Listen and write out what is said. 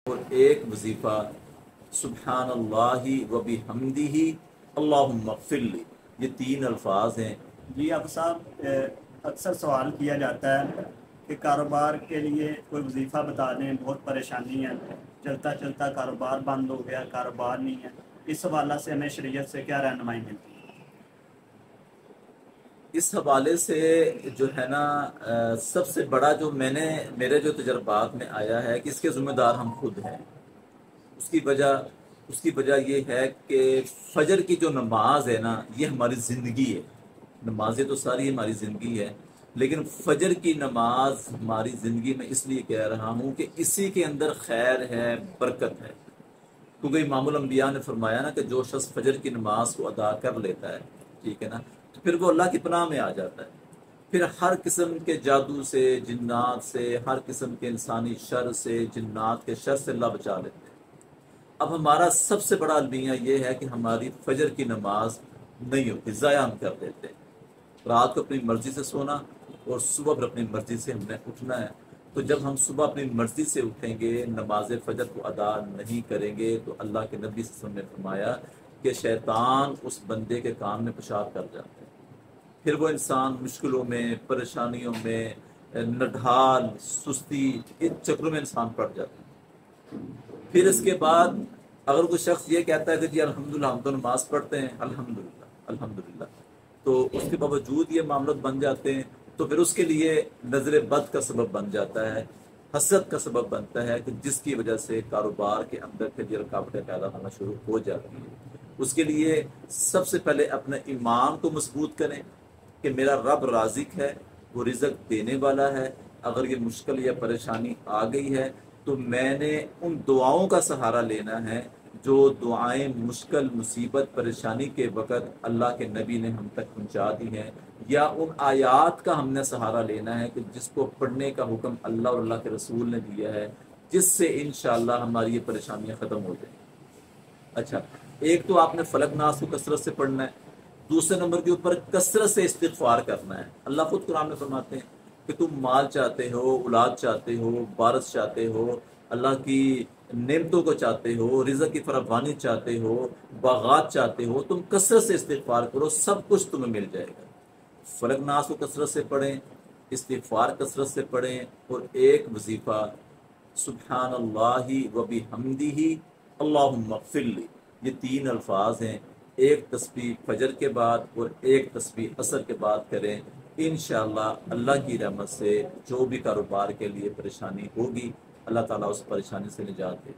اور ایک وظیفہ سبحان اللہ و بحمدہ اللہم اغفر لی، یہ تین الفاظ ہیں۔ جی اب صاحب اکثر سوال کیا جاتا ہے کہ کاروبار کے لیے کوئی وظیفہ بتا دیں، بہت پریشانی ہے، چلتا چلتا کاروبار بند ہو گیا، کاروبار نہیں ہے، اس حوالہ سے ہمیں شریعت سے کیا رہنمائی ملتی ہے؟ اس حوالے سے جو ہے نا سب سے بڑا جو میرے جو تجربات میں آیا ہے کہ اس کے ذمہ دار ہم خود ہیں۔ اس کی وجہ یہ ہے کہ فجر کی جو نماز ہے نا یہ ہماری زندگی ہے۔ نمازیں تو ساری ہماری زندگی ہے، لیکن فجر کی نماز ہماری زندگی میں اس لیے کہہ رہا ہوں کہ اسی کے اندر خیر ہے، برکت ہے۔ کیونکہ امام الانبیاء نے فرمایا نا کہ جو شخص فجر کی نماز کو ادا کر لیتا ہے، ٹھیک ہے نا، تو پھر وہ اللہ کی پناہ میں آ جاتا ہے۔ پھر ہر قسم کے جادو سے، جنات سے، ہر قسم کے انسانی شر سے، جنات کے شر سے اللہ بچا لیتے ہیں۔ اب ہمارا سب سے بڑا المیہ یہ ہے کہ ہماری فجر کی نماز نہیں ہوتی، ضائع ہم کر دیتے ہیں۔ رات کو اپنی مرضی سے سونا اور صبح پر اپنی مرضی سے ہم نے اٹھنا ہے۔ تو جب ہم صبح اپنی مرضی سے اٹھیں گے، نماز فجر کو ادا نہیں کریں گے، تو اللہ کے نبی صلی اللہ علیہ وسلم نے فرمایا کہ شیطان اس بندے کے کان میں پیشاب کر جاتا ہے۔ پھر وہ انسان مشکلوں میں، پریشانیوں میں، نڈھال، سستی، ان چکروں میں انسان پڑ جاتا ہے۔ پھر اس کے بعد اگر کوئی شخص یہ کہتا ہے کہ جی الحمدللہ ہم تو نماز پڑھتے ہیں، الحمدللہ الحمدللہ، تو اس کے باوجود یہ معاملات بن جاتے ہیں، تو پھر اس کے لیے نظر بد کا سبب بن جاتا ہے، حسد کا سبب بنتا ہے، کہ جس کی وجہ سے کاروبار کے اندر پھر یہ رکاوٹیں پیدا ہونا شروع ہو جاتی ہیں۔ اس کے لیے سب سے پہلے اپنے ایمان کو مضبوط کریں کہ میرا رب رازق ہے، وہ رزق دینے والا ہے۔ اگر یہ مشکل یا پریشانی آ گئی ہے تو میں نے ان دعاؤں کا سہارا لینا ہے جو دعائیں مشکل، مصیبت، پریشانی کے وقت اللہ کے نبی نے ہم تک پہنچا دی ہیں، یا ان آیات کا ہم نے سہارا لینا ہے کہ جس کو پڑھنے کا حکم اللہ اور اللہ کے رسول نے دیا ہے، جس سے انشاءاللہ ہماری یہ پریشانیاں ختم ہو جائیں۔ اچھا، ایک تو آپ نے فلق ناس کو کثرت سے پڑھنا ہے، دوسرے نمبر کے اوپر کثرت سے استغفار کرنا ہے۔ اللہ خود قرآن میں فرماتے ہیں کہ تم مال چاہتے ہو، اولاد چاہتے ہو، وارث چاہتے ہو، اللہ کی نعمتوں کو چاہتے ہو، رزق کی فراوانی چاہتے ہو، باغات چاہتے ہو، تم کثرت سے استغفار کرو، سب کچھ تمہیں مل جائے گا۔ فلق ناس کو کثرت سے پڑھیں، استغفار کثرت سے پڑھیں، اور ایک وظیفہ سبحان اللہ و بحمدہ اللہم اغفر لی، یہ تین الفاظ ہیں۔ ایک تسبیح فجر کے بعد اور ایک تسبیح عصر کے بعد کریں، انشاءاللہ اللہ کی رحمت سے جو بھی کاروبار کے لیے پریشانی ہوگی اللہ تعالیٰ اس پریشانی سے نجات دے۔